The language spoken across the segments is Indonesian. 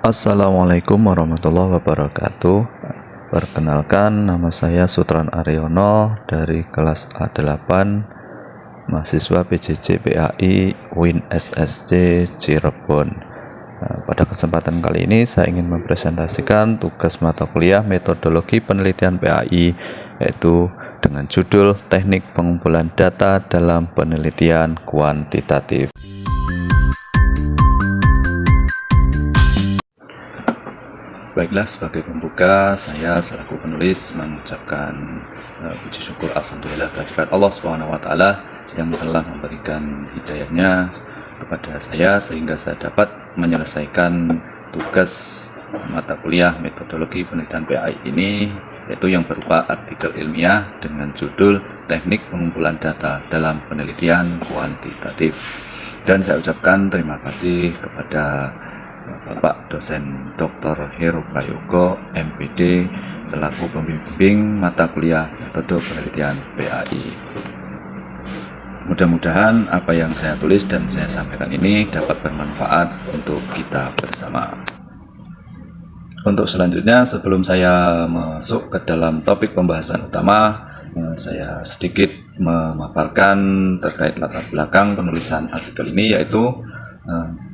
Assalamualaikum warahmatullahi wabarakatuh. Perkenalkan, nama saya Sutran Aryono dari kelas A8, mahasiswa PJJ PAI UIN SSC Cirebon. Pada kesempatan kali ini saya ingin mempresentasikan tugas mata kuliah metodologi penelitian PAI, yaitu dengan judul Teknik Pengumpulan Data dalam Penelitian Kuantitatif. Baiklah, sebagai pembuka, saya selaku penulis mengucapkan puji syukur alhamdulillah kehadirat Allah SWT yang telah memberikan hidayahnya kepada saya sehingga saya dapat menyelesaikan tugas mata kuliah metodologi penelitian PAI ini, yaitu yang berupa artikel ilmiah dengan judul Teknik Pengumpulan Data dalam Penelitian Kuantitatif. Dan saya ucapkan terima kasih kepada Bapak dosen Dr. Heru Prayogo MPD selaku pembimbing mata kuliah metode penelitian PAI. Mudah-mudahan apa yang saya tulis dan saya sampaikan ini dapat bermanfaat untuk kita bersama. Untuk selanjutnya, sebelum saya masuk ke dalam topik pembahasan utama, saya sedikit memaparkan terkait latar belakang penulisan artikel ini, yaitu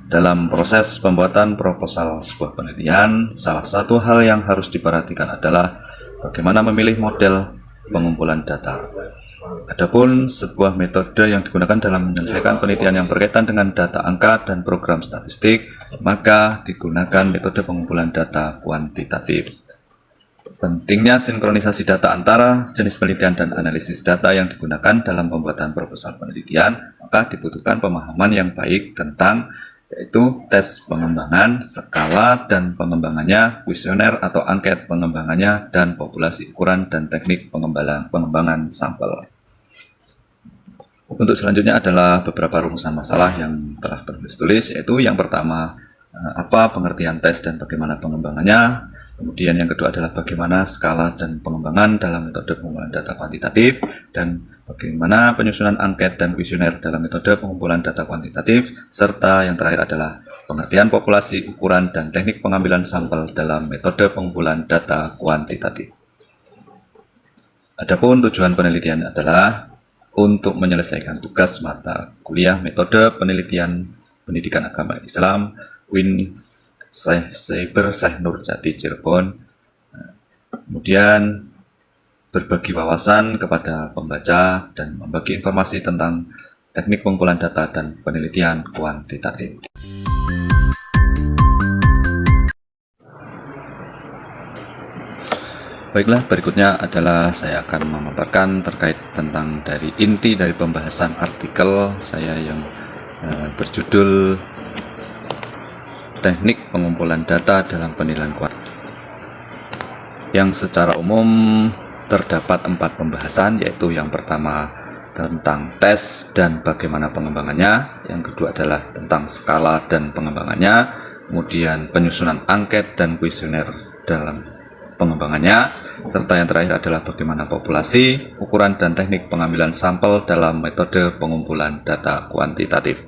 dalam proses pembuatan proposal sebuah penelitian, salah satu hal yang harus diperhatikan adalah bagaimana memilih model pengumpulan data. Adapun sebuah metode yang digunakan dalam menyelesaikan penelitian yang berkaitan dengan data angka dan program statistik, maka digunakan metode pengumpulan data kuantitatif. Pentingnya sinkronisasi data antara jenis penelitian dan analisis data yang digunakan dalam pembuatan proposal penelitian, maka dibutuhkan pemahaman yang baik tentang yaitu tes pengembangan, skala dan pengembangannya, kuesioner atau angket pengembangannya, dan populasi ukuran dan teknik pengembangan sampel. Untuk selanjutnya adalah beberapa rumusan masalah yang telah penulis tulis, yaitu yang pertama, apa pengertian tes dan bagaimana pengembangannya. Kemudian yang kedua adalah bagaimana skala dan pengembangan dalam metode pengumpulan data kuantitatif, dan bagaimana penyusunan angket dan kuesioner dalam metode pengumpulan data kuantitatif, serta yang terakhir adalah pengertian populasi, ukuran, dan teknik pengambilan sampel dalam metode pengumpulan data kuantitatif. Adapun tujuan penelitian adalah untuk menyelesaikan tugas mata kuliah metode penelitian pendidikan agama Islam UIN Cyber Syekh Nurjati Cirebon. Kemudian berbagi wawasan kepada pembaca dan membagi informasi tentang teknik pengumpulan data dan penelitian kuantitatif. Baiklah, berikutnya adalah saya akan memaparkan terkait tentang dari inti dari pembahasan artikel saya yang berjudul Teknik Pengumpulan Data dalam Penilaian Kuantitatif, yang secara umum terdapat 4 pembahasan, yaitu yang pertama tentang tes dan bagaimana pengembangannya, yang kedua adalah tentang skala dan pengembangannya, kemudian penyusunan angket dan kuesioner dalam pengembangannya, serta yang terakhir adalah bagaimana populasi, ukuran, dan teknik pengambilan sampel dalam metode pengumpulan data kuantitatif.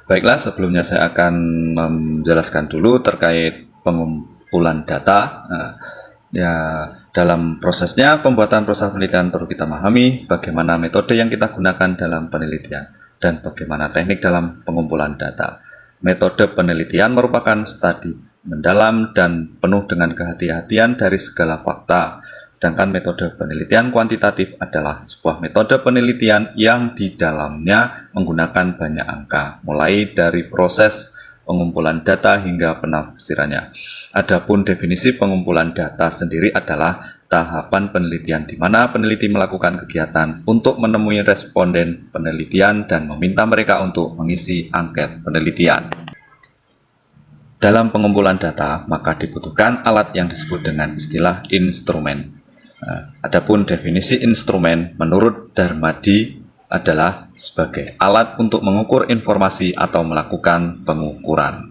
Baiklah, sebelumnya saya akan menjelaskan dulu terkait pengumpulan data. Dalam prosesnya pembuatan proposal penelitian perlu kita memahami bagaimana metode yang kita gunakan dalam penelitian dan bagaimana teknik dalam pengumpulan data. Metode penelitian merupakan studi mendalam dan penuh dengan kehati-hatian dari segala fakta. Sedangkan metode penelitian kuantitatif adalah sebuah metode penelitian yang di dalamnya menggunakan banyak angka, mulai dari proses pengumpulan data hingga penafsirannya. Adapun definisi pengumpulan data sendiri adalah tahapan penelitian di mana peneliti melakukan kegiatan untuk menemui responden penelitian dan meminta mereka untuk mengisi angket penelitian. Dalam pengumpulan data, maka dibutuhkan alat yang disebut dengan istilah instrumen. Adapun definisi instrumen menurut Darmadi adalah sebagai alat untuk mengukur informasi atau melakukan pengukuran.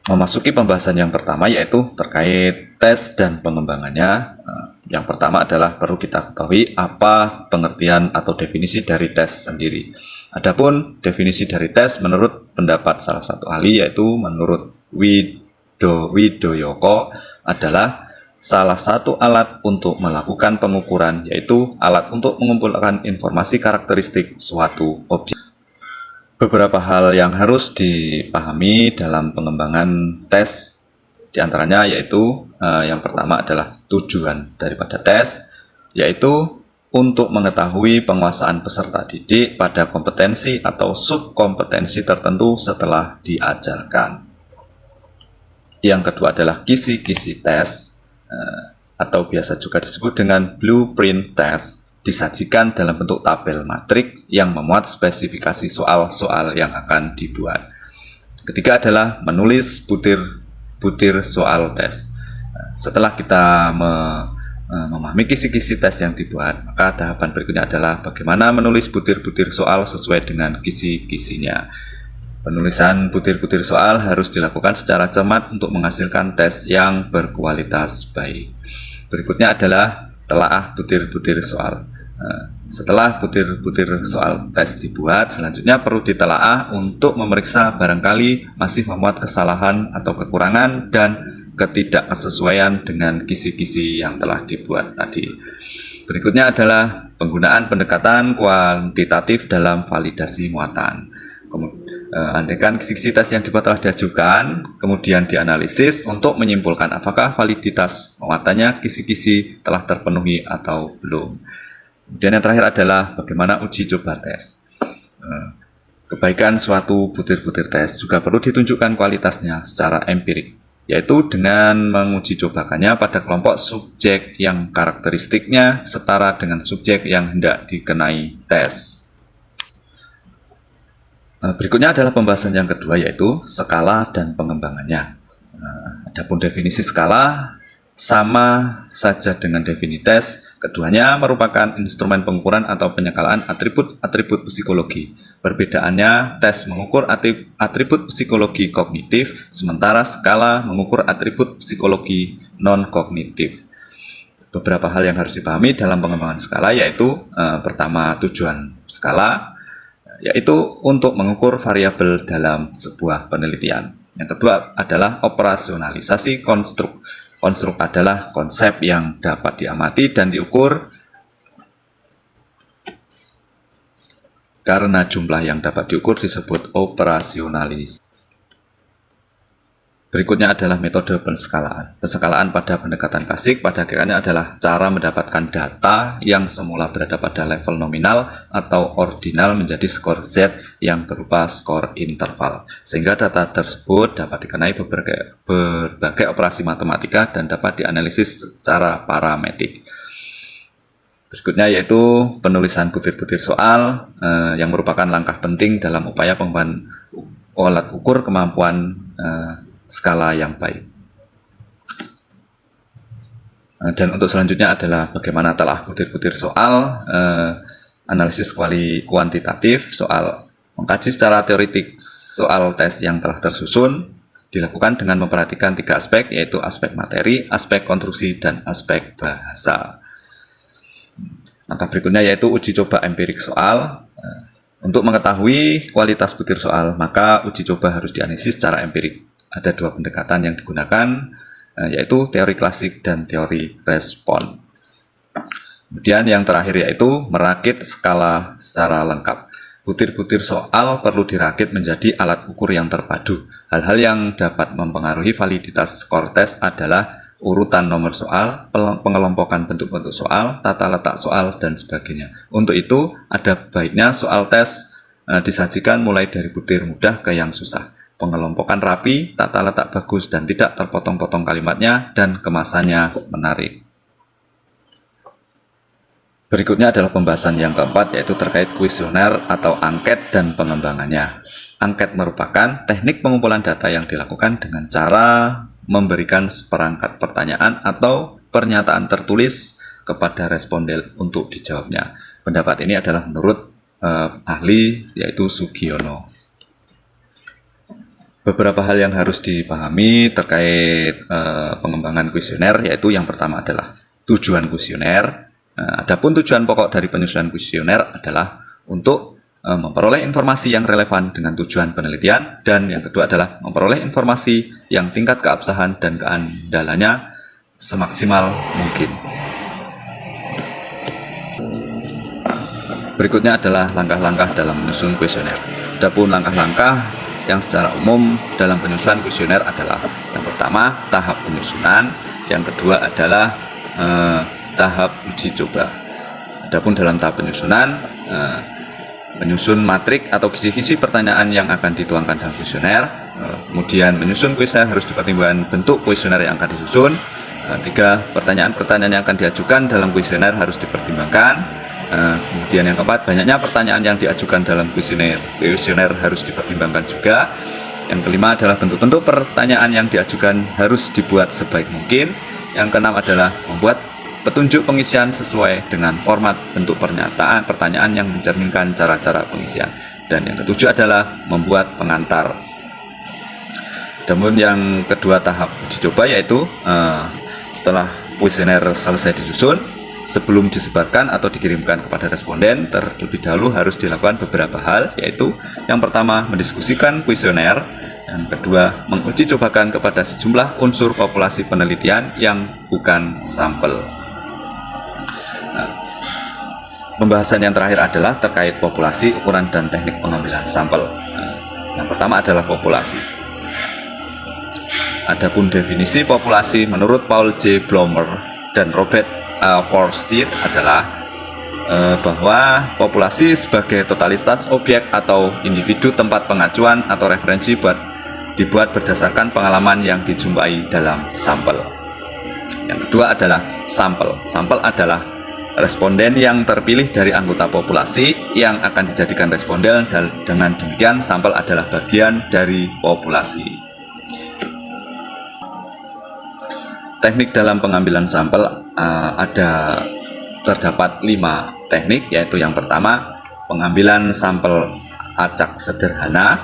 Memasuki pembahasan yang pertama, yaitu terkait tes dan pengembangannya. Yang pertama adalah perlu kita ketahui apa pengertian atau definisi dari tes sendiri. Adapun definisi dari tes menurut pendapat salah satu ahli, yaitu menurut Widoyoko adalah salah satu alat untuk melakukan pengukuran, yaitu alat untuk mengumpulkan informasi karakteristik suatu objek. Beberapa hal yang harus dipahami dalam pengembangan tes diantaranya yaitu yang pertama adalah tujuan daripada tes, yaitu untuk mengetahui penguasaan peserta didik pada kompetensi atau subkompetensi tertentu setelah diajarkan. Yang kedua adalah kisi-kisi tes atau biasa juga disebut dengan blueprint test, disajikan dalam bentuk tabel matriks yang memuat spesifikasi soal-soal yang akan dibuat. Ketiga adalah menulis butir soal tes. Setelah kita memahami kisi-kisi tes yang dibuat, maka tahapan berikutnya adalah bagaimana menulis butir-butir soal sesuai dengan kisi-kisinya. Penulisan butir-butir soal harus dilakukan secara cermat untuk menghasilkan tes yang berkualitas baik. Berikutnya adalah telaah butir-butir soal. Setelah butir-butir soal tes dibuat, selanjutnya perlu ditelaah untuk memeriksa barangkali masih memuat kesalahan atau kekurangan dan ketidaksesuaian dengan kisi-kisi yang telah dibuat tadi. Berikutnya adalah penggunaan pendekatan kuantitatif dalam validasi muatan. Andaikan kisi-kisi tes yang dibuat telah diajukan, kemudian dianalisis untuk menyimpulkan apakah validitas muatannya kisi-kisi telah terpenuhi atau belum. Kemudian yang terakhir adalah bagaimana uji coba tes. Kebaikan suatu butir-butir tes juga perlu ditunjukkan kualitasnya secara empirik, yaitu dengan menguji cobakannya pada kelompok subjek yang karakteristiknya setara dengan subjek yang hendak dikenai tes. Berikutnya adalah pembahasan yang kedua, yaitu skala dan pengembangannya. Adapun definisi skala sama saja dengan definisi tes, keduanya merupakan instrumen pengukuran atau penyekalaan atribut-atribut psikologi. Perbedaannya, tes mengukur atribut psikologi kognitif, sementara skala mengukur atribut psikologi non-kognitif. Beberapa hal yang harus dipahami dalam pengembangan skala, yaitu pertama, tujuan skala, yaitu untuk mengukur variabel dalam sebuah penelitian. Yang kedua adalah operasionalisasi konstruk. Konstruk adalah konsep yang dapat diamati dan diukur karena jumlah yang dapat diukur disebut operasionalis. Berikutnya adalah metode penskalaan. Penskalaan pada pendekatan klasik pada akhirnya adalah cara mendapatkan data yang semula berada pada level nominal atau ordinal menjadi skor Z yang berupa skor interval. Sehingga data tersebut dapat dikenai berbagai operasi matematika dan dapat dianalisis secara parametrik. Berikutnya yaitu penulisan butir-butir soal yang merupakan langkah penting dalam upaya pengembangan alat ukur kemampuan skala yang baik. Dan untuk selanjutnya adalah bagaimana telah butir-butir soal, analisis kuantitatif soal, mengkaji secara teoritik soal tes yang telah tersusun, dilakukan dengan memperhatikan tiga aspek, yaitu aspek materi, aspek konstruksi, dan aspek bahasa. Langkah berikutnya yaitu uji coba empirik soal. Untuk mengetahui kualitas butir soal, maka uji coba harus dianalisis secara empirik. Ada dua pendekatan yang digunakan, yaitu teori klasik dan teori respon. Kemudian yang terakhir yaitu merakit skala secara lengkap. Butir-butir soal perlu dirakit menjadi alat ukur yang terpadu. Hal-hal yang dapat mempengaruhi validitas skor tes adalah urutan nomor soal, pengelompokan bentuk-bentuk soal, tata letak soal, dan sebagainya. Untuk itu, ada baiknya soal tes disajikan mulai dari butir mudah ke yang susah. Pengelompokan rapi, tata letak bagus dan tidak terpotong-potong kalimatnya, dan kemasannya menarik. Berikutnya adalah pembahasan yang keempat, yaitu terkait kuesioner atau angket dan pengembangannya. Angket merupakan teknik pengumpulan data yang dilakukan dengan cara memberikan seperangkat pertanyaan atau pernyataan tertulis kepada responden untuk dijawabnya. Pendapat ini adalah menurut ahli, yaitu Sugiono. Beberapa hal yang harus dipahami terkait pengembangan kuesioner, yaitu yang pertama adalah tujuan kuesioner. Adapun tujuan pokok dari penyusunan kuesioner adalah untuk memperoleh informasi yang relevan dengan tujuan penelitian, dan yang kedua adalah memperoleh informasi yang tingkat keabsahan dan keandalannya semaksimal mungkin. Berikutnya adalah langkah-langkah dalam menyusun kuesioner. Adapun langkah-langkah yang secara umum dalam penyusunan kuesioner adalah yang pertama tahap penyusunan, yang kedua adalah tahap uji coba. Adapun dalam tahap penyusunan, menyusun matrik atau kisi-kisi pertanyaan yang akan dituangkan dalam kuesioner, kemudian menyusun kuesioner harus dipertimbangkan bentuk kuesioner yang akan disusun. Tiga, pertanyaan-pertanyaan yang akan diajukan dalam kuesioner harus dipertimbangkan. Kemudian yang keempat, banyaknya pertanyaan yang diajukan dalam kuesioner harus dipertimbangkan juga. Yang kelima adalah bentuk-bentuk pertanyaan yang diajukan harus dibuat sebaik mungkin. Yang keenam adalah membuat petunjuk pengisian sesuai dengan format bentuk pertanyaan yang mencerminkan cara-cara pengisian. Dan yang ketujuh adalah membuat pengantar. Namun yang kedua tahap uji coba, yaitu setelah kuesioner selesai disusun, sebelum disebarkan atau dikirimkan kepada responden, terlebih dahulu harus dilakukan beberapa hal, yaitu yang pertama mendiskusikan kuesioner, yang kedua menguji cobakan kepada sejumlah unsur populasi penelitian yang bukan sampel. Pembahasan yang terakhir adalah terkait populasi, ukuran, dan teknik pengambilan sampel. Yang pertama adalah populasi. Adapun definisi populasi menurut Paul J. Blomer dan Robert Forsyth adalah bahwa populasi sebagai totalitas objek atau individu tempat pengacuan atau referensi dibuat berdasarkan pengalaman yang dijumpai dalam sampel. Yang kedua adalah sampel. Sampel adalah responden yang terpilih dari anggota populasi yang akan dijadikan responden, dan dengan demikian sampel adalah bagian dari populasi. Teknik dalam pengambilan sampel terdapat 5 teknik, yaitu yang pertama pengambilan sampel acak sederhana,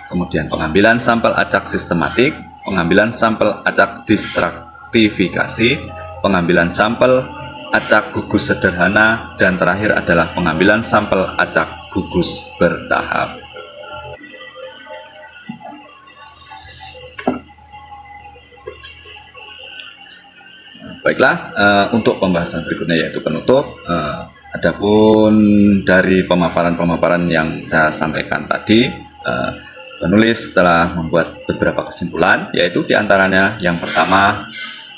kemudian pengambilan sampel acak sistematik, pengambilan sampel acak distratifikasi, pengambilan sampel acak gugus sederhana, dan terakhir adalah pengambilan sampel acak gugus bertahap. Baiklah, untuk pembahasan berikutnya yaitu penutup. Adapun dari pemaparan-pemaparan yang saya sampaikan tadi, penulis telah membuat beberapa kesimpulan, yaitu diantaranya yang pertama,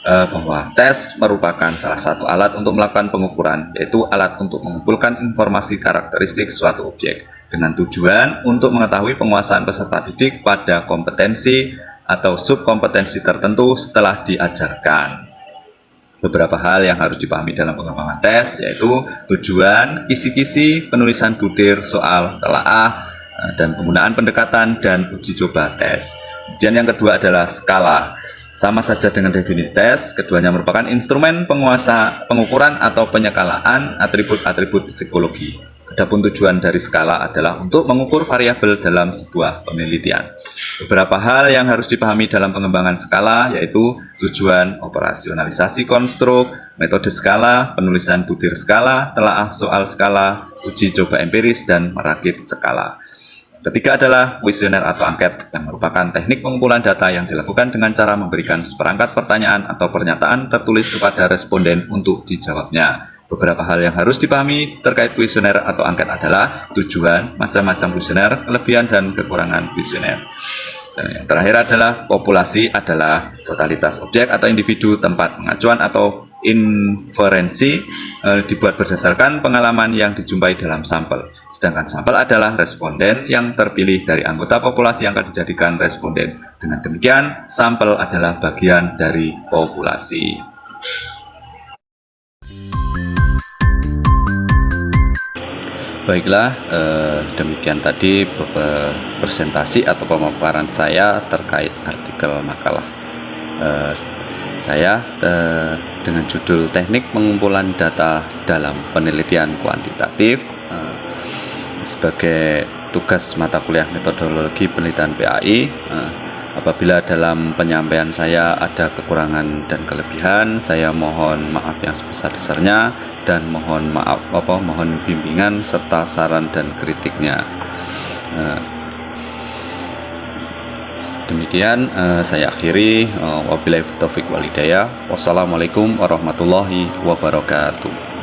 bahwa tes merupakan salah satu alat untuk melakukan pengukuran, yaitu alat untuk mengumpulkan informasi karakteristik suatu objek dengan tujuan untuk mengetahui penguasaan peserta didik pada kompetensi atau subkompetensi tertentu setelah diajarkan. Beberapa hal yang harus dipahami dalam pengembangan tes, yaitu tujuan, kisi-kisi, penulisan butir, soal, telaah, dan penggunaan pendekatan dan uji coba tes. Kemudian yang kedua adalah skala. Sama saja dengan definisi tes, keduanya merupakan instrumen pengukuran atau penyekalaan atribut-atribut psikologi. Adapun tujuan dari skala adalah untuk mengukur variabel dalam sebuah penelitian. Beberapa hal yang harus dipahami dalam pengembangan skala, yaitu tujuan, operasionalisasi konstruk, metode skala, penulisan butir skala, telaah soal skala, uji coba empiris, dan merakit skala. Ketiga adalah kuesioner atau angket, yang merupakan teknik pengumpulan data yang dilakukan dengan cara memberikan seperangkat pertanyaan atau pernyataan tertulis kepada responden untuk dijawabnya. Beberapa hal yang harus dipahami terkait kuesioner atau angket adalah tujuan, macam-macam kuesioner, kelebihan dan kekurangan kuesioner. Dan yang terakhir adalah populasi adalah totalitas objek atau individu tempat pengacuan atau inferensi dibuat berdasarkan pengalaman yang dijumpai dalam sampel. Sedangkan sampel adalah responden yang terpilih dari anggota populasi yang akan dijadikan responden. Dengan demikian, sampel adalah bagian dari populasi. Baiklah, demikian tadi presentasi atau pemaparan saya terkait artikel makalah saya dengan judul Teknik Pengumpulan Data dalam Penelitian Kuantitatif sebagai tugas mata kuliah metodologi penelitian PAI. Apabila dalam penyampaian saya ada kekurangan dan kelebihan, saya mohon maaf yang sebesar-besarnya. dan mohon maaf mohon bimbingan serta saran dan kritiknya. Demikian saya akhiri. Wabillahi taufik wal hidayah. Wassalamualaikum warahmatullahi wabarakatuh.